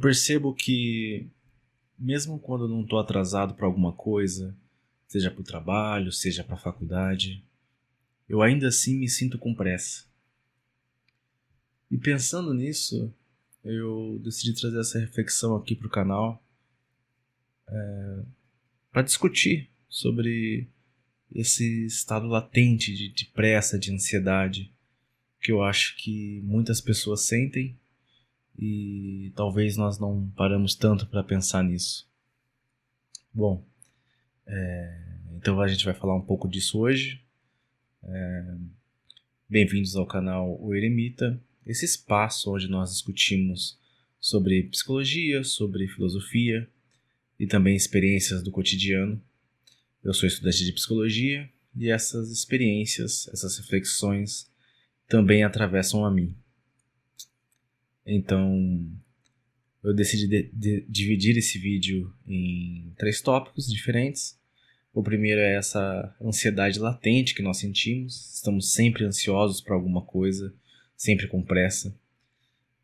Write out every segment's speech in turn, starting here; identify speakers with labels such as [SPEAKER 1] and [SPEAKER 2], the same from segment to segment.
[SPEAKER 1] percebo que, mesmo quando eu não estou atrasado para alguma coisa, seja para o trabalho, seja para a faculdade, eu ainda assim me sinto com pressa. E pensando nisso, eu decidi trazer essa reflexão aqui para o canal para discutir sobre esse estado latente de pressa, de ansiedade, que eu acho que muitas pessoas sentem e talvez nós não paramos tanto para pensar nisso. Bom, então a gente vai falar um pouco disso hoje. Bem-vindos ao canal O Eremita, esse espaço onde nós discutimos sobre psicologia, sobre filosofia e também experiências do cotidiano. Eu sou estudante de psicologia e essas experiências, essas reflexões também atravessam a mim. Então, eu decidi dividir esse vídeo em 3 tópicos diferentes. O primeiro é essa ansiedade latente que nós sentimos, estamos sempre ansiosos por alguma coisa, sempre com pressa.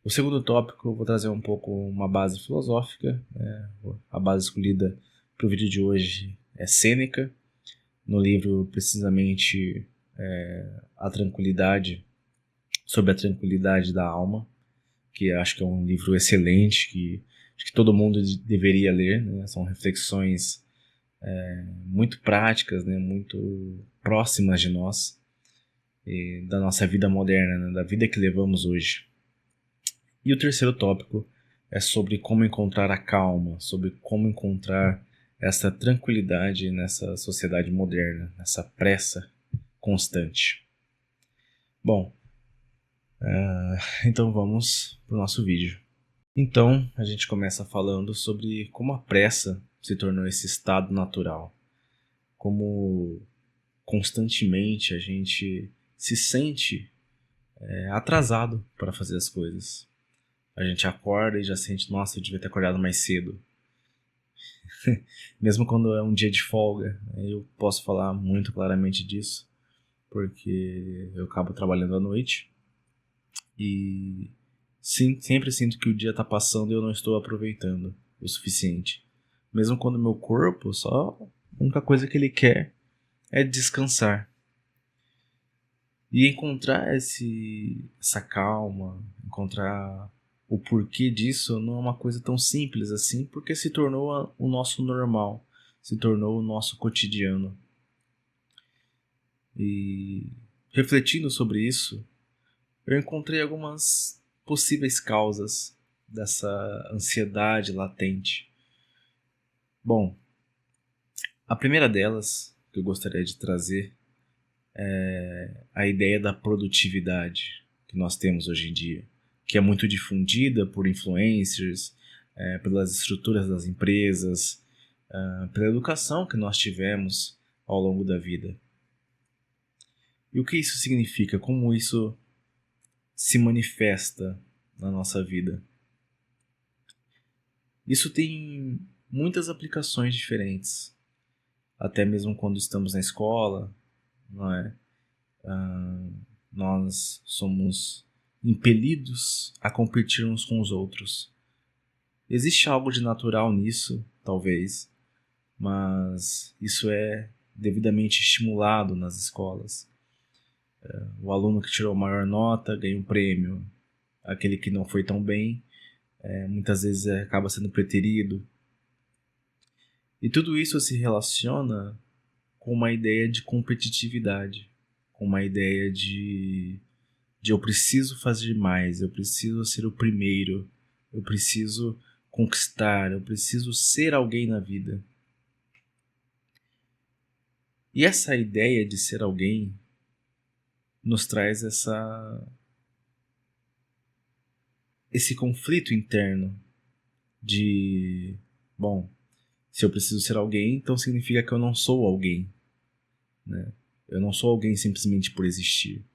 [SPEAKER 1] O segundo tópico eu vou trazer um pouco uma base filosófica, a base escolhida para o vídeo de hoje é Sêneca, no livro precisamente A Tranquilidade, sobre a tranquilidade da alma, que acho que é um livro excelente, que acho que todo mundo deveria ler, né? São reflexões muito práticas, né? Muito próximas de nós, e da nossa vida moderna, né? Da vida que levamos hoje. E o terceiro tópico é sobre como encontrar a calma, sobre como encontrar essa tranquilidade nessa sociedade moderna, nessa pressa constante. Bom, então vamos para o nosso vídeo. Então, a gente começa falando sobre como a pressa se tornou esse estado natural. Como constantemente a gente se sente atrasado para fazer as coisas. A gente acorda e já sente, nossa, eu devia ter acordado mais cedo. Mesmo quando é um dia de folga, eu posso falar muito claramente disso, porque eu acabo trabalhando à noite e sim, sempre sinto que o dia está passando e eu não estou aproveitando o suficiente. Mesmo quando meu corpo, a única coisa que ele quer é descansar. E encontrar essa calma, encontrar o porquê disso não é uma coisa tão simples assim, porque se tornou o nosso normal, se tornou o nosso cotidiano. E refletindo sobre isso, eu encontrei algumas possíveis causas dessa ansiedade latente. Bom, a primeira delas que eu gostaria de trazer é a ideia da produtividade que nós temos hoje em dia, que é muito difundida por influencers, pelas estruturas das empresas, pela educação que nós tivemos ao longo da vida. E o que isso significa? Como isso se manifesta na nossa vida? Isso tem muitas aplicações diferentes, até mesmo quando estamos na escola, não é? Nós somos impelidos a competir uns com os outros. Existe algo de natural nisso, talvez, mas isso é devidamente estimulado nas escolas. O aluno que tirou a maior nota ganha um prêmio. Aquele que não foi tão bem, muitas vezes acaba sendo preterido. E tudo isso se relaciona com uma ideia de competitividade, com uma ideia de eu preciso fazer mais, eu preciso ser o primeiro, eu preciso conquistar, eu preciso ser alguém na vida. E essa ideia de ser alguém nos traz esse conflito interno de, bom, se eu preciso ser alguém, então significa que eu não sou alguém, né? Eu não sou alguém simplesmente por existir.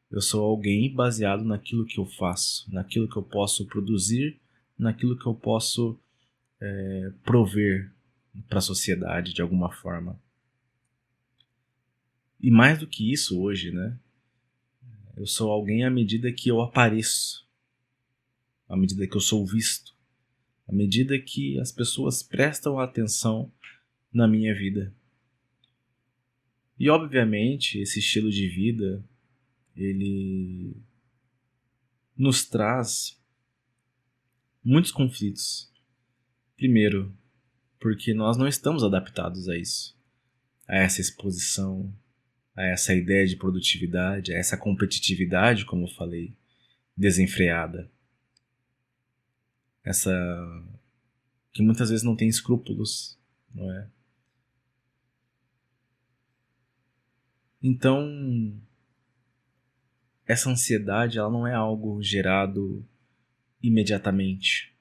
[SPEAKER 1] Eu sou alguém baseado naquilo que eu faço, naquilo que eu posso produzir, naquilo que eu posso prover para a sociedade de alguma forma. E mais do que isso hoje, né? Eu sou alguém à medida que eu apareço, à medida que eu sou visto. à medida que as pessoas prestam atenção na minha vida. E obviamente esse estilo de vida, ele nos traz muitos conflitos. Primeiro, porque nós não estamos adaptados a isso, a essa exposição, a essa ideia de produtividade, a essa competitividade, como eu falei, desenfreada. Essa que muitas vezes não tem escrúpulos, não é? Então, essa ansiedade, ela não é algo gerado imediatamente.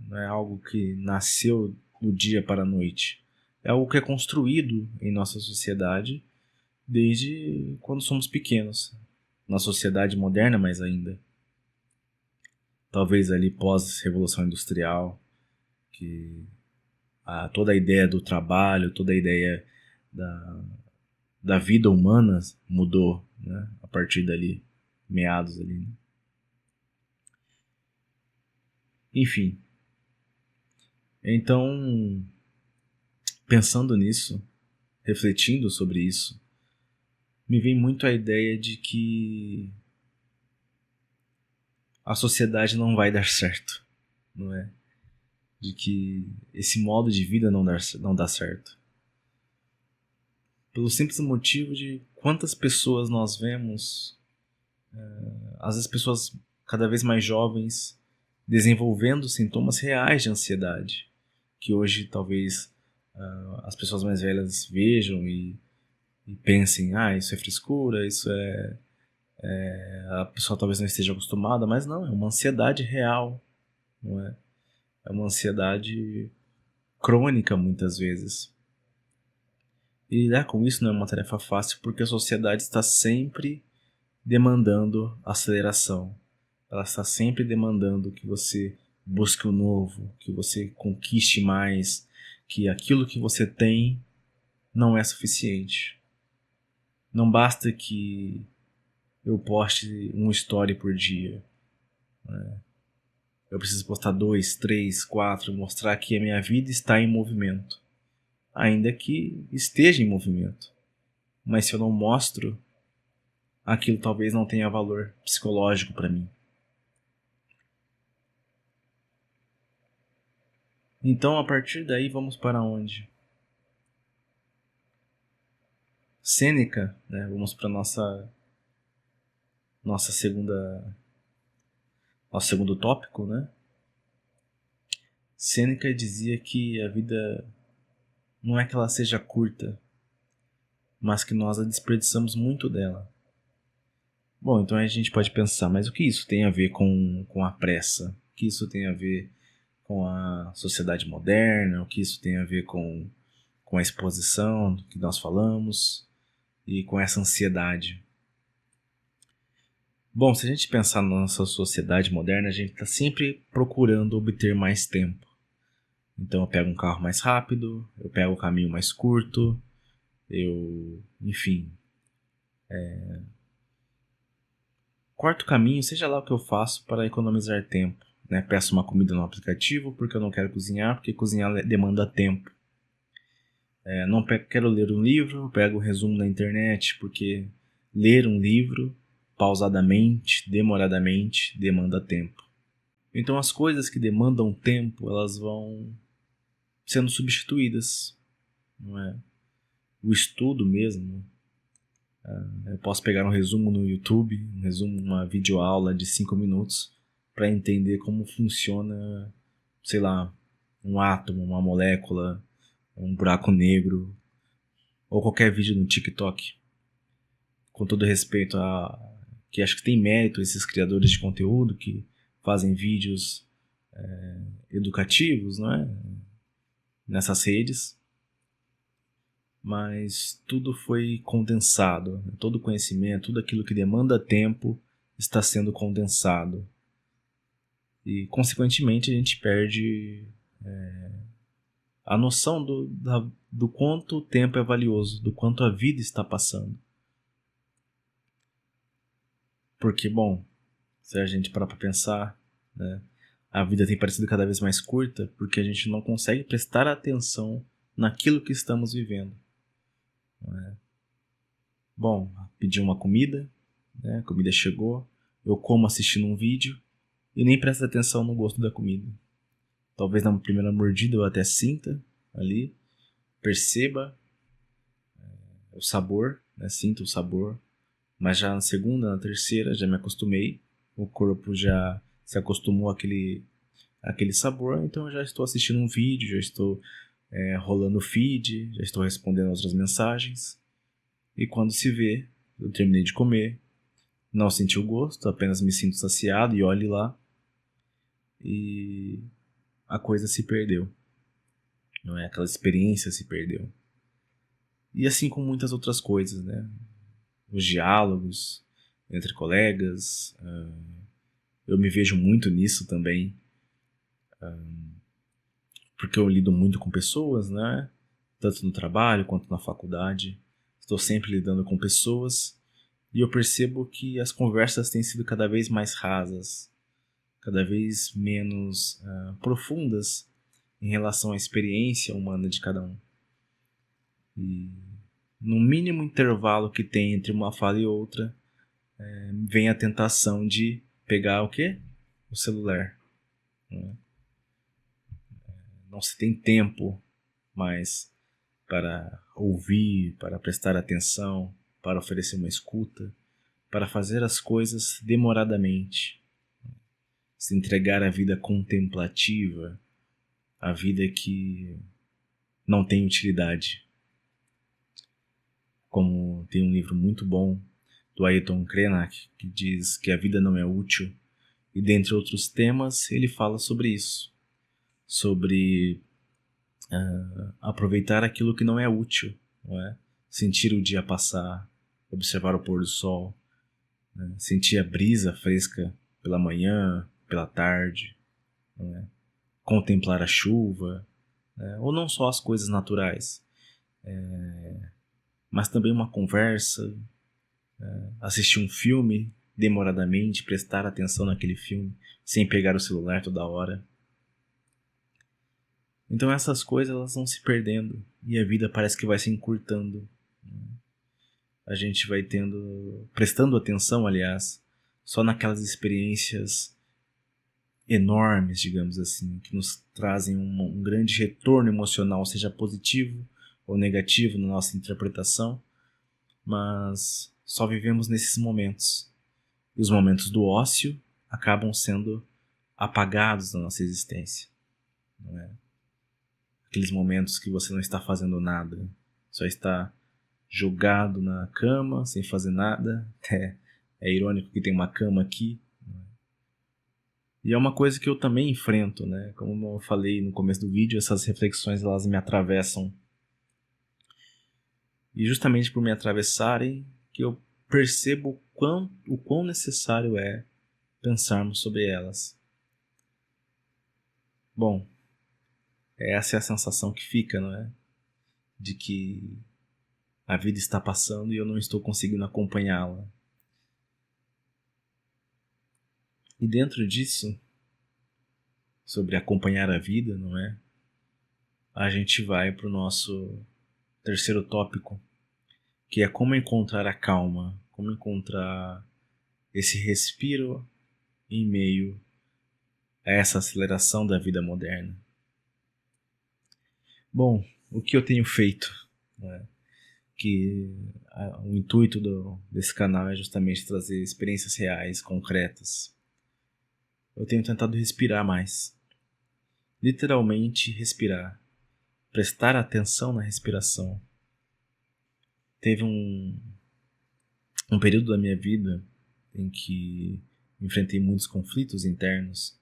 [SPEAKER 1] Não é algo que nasceu do dia para a noite. É algo que é construído em nossa sociedade desde quando somos pequenos. Na sociedade moderna, mais ainda. Talvez ali pós-revolução industrial, que toda a ideia do trabalho, toda a ideia da vida humana mudou, né? A partir dali, meados ali. Né? Enfim. Então, pensando nisso, refletindo sobre isso, me vem muito a ideia de que a sociedade não vai dar certo, não é? De que esse modo de vida não dá certo. Pelo simples motivo de quantas pessoas nós vemos, às vezes pessoas cada vez mais jovens, desenvolvendo sintomas reais de ansiedade, que hoje talvez as pessoas mais velhas vejam e pensem, isso é frescura, isso a pessoa talvez não esteja acostumada, mas não, é uma ansiedade real, não é? É uma ansiedade crônica muitas vezes. E lidar com isso não é uma tarefa fácil porque a sociedade está sempre demandando aceleração. Ela está sempre demandando que você busque o novo, que você conquiste mais, que aquilo que você tem não é suficiente. Não basta que eu poste um story por dia. Né? Eu preciso postar 2, 3, 4, mostrar que a minha vida está em movimento. Ainda que esteja em movimento. Mas se eu não mostro, aquilo talvez não tenha valor psicológico para mim. Então, a partir daí, vamos para onde? Sêneca, né? Vamos para nosso segundo tópico, né? Sêneca dizia que a vida não é que ela seja curta, mas que nós a desperdiçamos muito dela. Bom, então a gente pode pensar, mas o que isso tem a ver com a pressa? O que isso tem a ver com a sociedade moderna? O que isso tem a ver com a exposição que nós falamos e com essa ansiedade? Bom, se a gente pensar na nossa sociedade moderna, a gente está sempre procurando obter mais tempo. Então eu pego um carro mais rápido, eu pego o caminho mais curto, enfim, corto o caminho, seja lá o que eu faço para economizar tempo. Né? Peço uma comida no aplicativo porque eu não quero cozinhar, porque cozinhar demanda tempo. Não quero ler um livro, pego o resumo na internet, porque ler um livro pausadamente, demoradamente, demanda tempo. Então as coisas que demandam tempo, elas vão sendo substituídas, não é? O estudo mesmo, eu posso pegar um resumo no YouTube, uma videoaula de 5 minutos para entender como funciona, sei lá, um átomo, uma molécula, um buraco negro, ou qualquer vídeo no TikTok. Com todo respeito que acho que tem mérito esses criadores de conteúdo que fazem vídeos educativos, não é? Nessas redes. Mas tudo foi condensado. Todo o conhecimento, tudo aquilo que demanda tempo está sendo condensado. E, consequentemente, a gente perde a noção do quanto o tempo é valioso, do quanto a vida está passando. Porque, bom, se a gente parar para pensar, né, a vida tem parecido cada vez mais curta porque a gente não consegue prestar atenção naquilo que estamos vivendo. Não é? Bom, pedi uma comida, né? A comida chegou, eu como assistindo um vídeo e nem presto atenção no gosto da comida. Talvez na primeira mordida eu até sinta ali, perceba o sabor, né? Sinto o sabor, mas já na segunda, na terceira já me acostumei, o corpo já se acostumou àquele sabor, então eu já estou assistindo um vídeo, já estou rolando o feed, já estou respondendo outras mensagens, e quando se vê, eu terminei de comer, não senti o gosto, apenas me sinto saciado e olhe lá, e a coisa se perdeu, não é? Aquela experiência se perdeu. E assim com muitas outras coisas, né? Os diálogos entre colegas, eu me vejo muito nisso também, porque eu lido muito com pessoas, né? Tanto no trabalho quanto na faculdade. Estou sempre lidando com pessoas e eu percebo que as conversas têm sido cada vez mais rasas, cada vez menos profundas em relação à experiência humana de cada um. E no mínimo intervalo que tem entre uma fala e outra, vem a tentação de pegar o quê? O celular. Né? Não se tem tempo mais para ouvir, para prestar atenção, para oferecer uma escuta, para fazer as coisas demoradamente, se entregar à vida contemplativa, à vida que não tem utilidade. Como tem um livro muito bom do Ayrton Krenak que diz que a vida não é útil, e dentre outros temas ele fala sobre isso, sobre aproveitar aquilo que não é útil, não é? Sentir o dia passar, observar o pôr do sol, né? Sentir a brisa fresca pela manhã, pela tarde, não é? Contemplar a chuva, né? Ou não só as coisas naturais, mas também uma conversa, assistir um filme demoradamente, prestar atenção naquele filme, sem pegar o celular toda hora. Então essas coisas elas vão se perdendo e a vida parece que vai se encurtando. A gente vai prestando atenção, aliás, só naquelas experiências enormes, digamos assim, que nos trazem um grande retorno emocional, seja positivo ou negativo na nossa interpretação, mas só vivemos nesses momentos. E os momentos do ócio acabam sendo apagados da nossa existência, não é? Aqueles momentos que você não está fazendo nada, só está jogado na cama, sem fazer nada. É irônico que tem uma cama aqui. E é uma coisa que eu também enfrento, né? Como eu falei no começo do vídeo, essas reflexões elas me atravessam. E justamente por me atravessarem, que eu percebo o quão necessário é pensarmos sobre elas. Bom, essa é a sensação que fica, não é? De que a vida está passando e eu não estou conseguindo acompanhá-la. E dentro disso, sobre acompanhar a vida, não é? A gente vai para o nosso terceiro tópico, que é como encontrar a calma, como encontrar esse respiro em meio a essa aceleração da vida moderna. Bom, o que eu tenho feito, né? Que o intuito desse canal é justamente trazer experiências reais, concretas. Eu tenho tentado respirar mais. Literalmente respirar. Prestar atenção na respiração. Teve um período da minha vida em que enfrentei muitos conflitos internos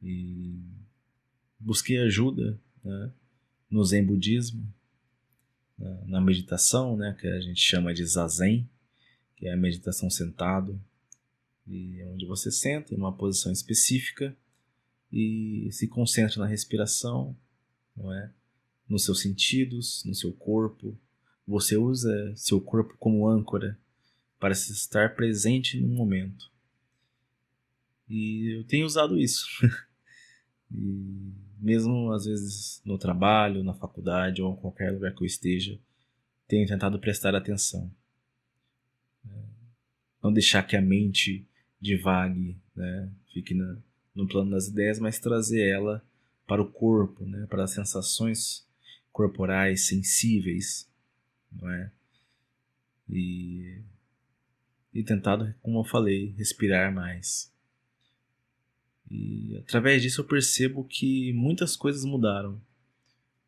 [SPEAKER 1] e busquei ajuda, né, no Zen budismo, na meditação, né, que a gente chama de Zazen, que é a meditação sentado, e onde você senta em uma posição específica e se concentra na respiração, não é? Nos seus sentidos, no seu corpo. Você usa seu corpo como âncora para se estar presente no momento. E eu tenho usado isso. E mesmo às vezes no trabalho, na faculdade ou em qualquer lugar que eu esteja, tenho tentado prestar atenção. Não deixar que a mente divague, né? Fique no plano das ideias, mas trazer ela para o corpo, né? Para as sensações corporais sensíveis, não é? E tentado, como eu falei, respirar mais. E através disso eu percebo que muitas coisas mudaram,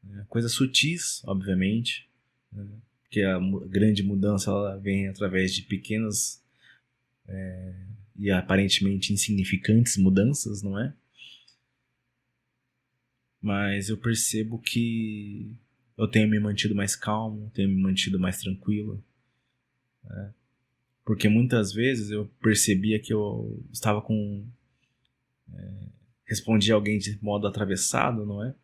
[SPEAKER 1] né? Coisas sutis, obviamente, né? Porque a grande mudança ela vem através de pequenas e aparentemente insignificantes mudanças, não é? Mas eu percebo que eu tenho me mantido mais calmo, tenho me mantido mais tranquilo, né? Porque muitas vezes eu percebia que eu estava com... respondia alguém de modo atravessado, não é?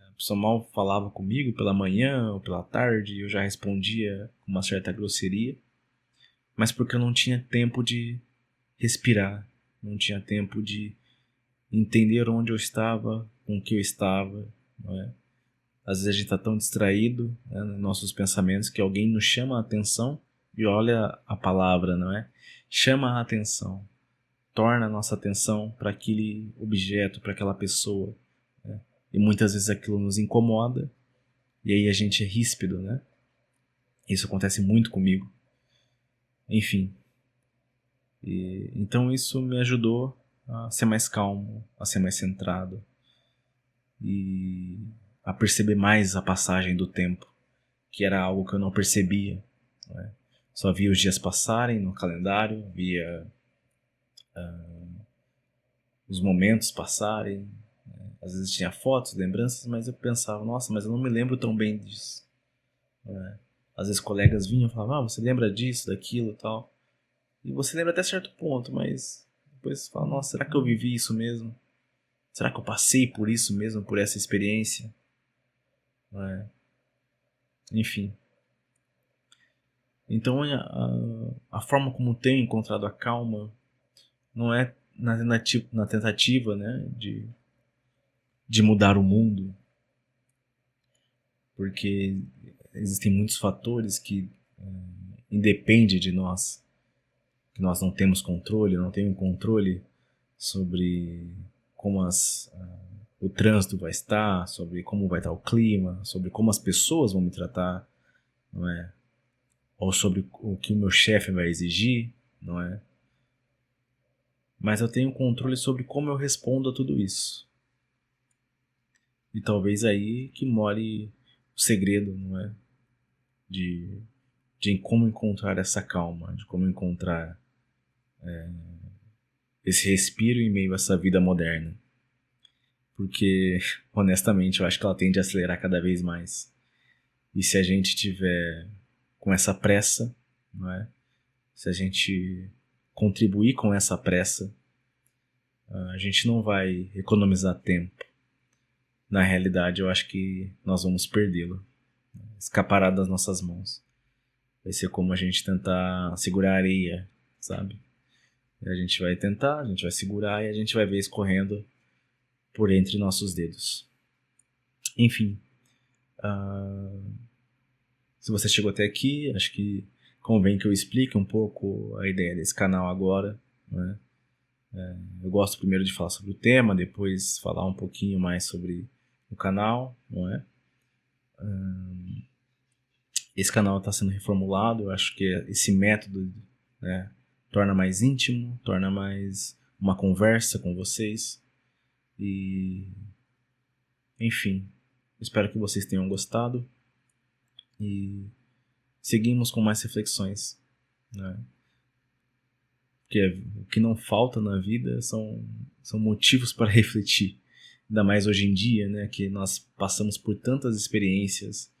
[SPEAKER 1] A pessoa mal falava comigo pela manhã ou pela tarde e eu já respondia com uma certa grosseria, mas porque eu não tinha tempo de respirar, não tinha tempo de entender onde eu estava, com o que eu estava, não é? Às vezes a gente está tão distraído, né, nos nossos pensamentos que alguém nos chama a atenção e olha a palavra, não é? Chama a atenção, torna a nossa atenção para aquele objeto, para aquela pessoa, né? E muitas vezes aquilo nos incomoda e aí a gente é ríspido, né? Isso acontece muito comigo. Enfim, então isso me ajudou a ser mais calmo, a ser mais centrado e a perceber mais a passagem do tempo, que era algo que eu não percebia, né? Só via os dias passarem no calendário, via os momentos passarem, né? Às vezes tinha fotos, lembranças, mas eu pensava, nossa, mas eu não me lembro tão bem disso, né? Às vezes colegas vinham e falavam, você lembra disso, daquilo e tal, e você lembra até certo ponto, mas depois você fala, nossa, será que eu vivi isso mesmo? Será que eu passei por isso mesmo, por essa experiência? Né? Enfim. Então a forma como tenho encontrado a calma não é na tentativa, né, de mudar o mundo, porque existem muitos fatores que independem de nós, que nós não temos controle, não tenho controle sobre como o trânsito vai estar, sobre como vai estar o clima, sobre como as pessoas vão me tratar, não é? Ou sobre o que o meu chefe vai exigir, não é? Mas eu tenho controle sobre como eu respondo a tudo isso. E talvez aí que more o segredo, não é? De, de como encontrar essa calma, de como encontrar esse respiro em meio a essa vida moderna. Porque, honestamente, eu acho que ela tende a acelerar cada vez mais. E se a gente tiver com essa pressa, não é? Se a gente contribuir com essa pressa, a gente não vai economizar tempo. Na realidade, eu acho que nós vamos perdê-lo, escapará das nossas mãos. Vai ser como a gente tentar segurar a areia, sabe? E a gente vai tentar, a gente vai segurar e a gente vai ver escorrendo por entre nossos dedos. Enfim, se você chegou até aqui, acho que convém que eu explique um pouco a ideia desse canal agora, né? Eu gosto primeiro de falar sobre o tema, depois falar um pouquinho mais sobre o canal, não é? Esse canal está sendo reformulado, eu acho que esse método, né, torna mais íntimo, torna mais uma conversa com vocês e, enfim, espero que vocês tenham gostado e seguimos com mais reflexões, né? Porque o que não falta na vida são motivos para refletir, ainda mais hoje em dia, né, que nós passamos por tantas experiências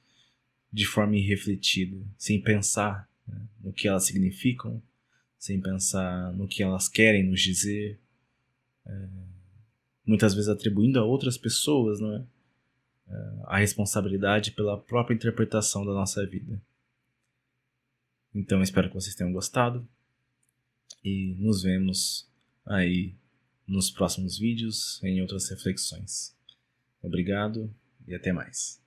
[SPEAKER 1] de forma irrefletida, sem pensar, né, no que elas significam, sem pensar no que elas querem nos dizer, muitas vezes atribuindo a outras pessoas, não é, a responsabilidade pela própria interpretação da nossa vida. Então espero que vocês tenham gostado e nos vemos aí nos próximos vídeos, em outras reflexões. Obrigado e até mais.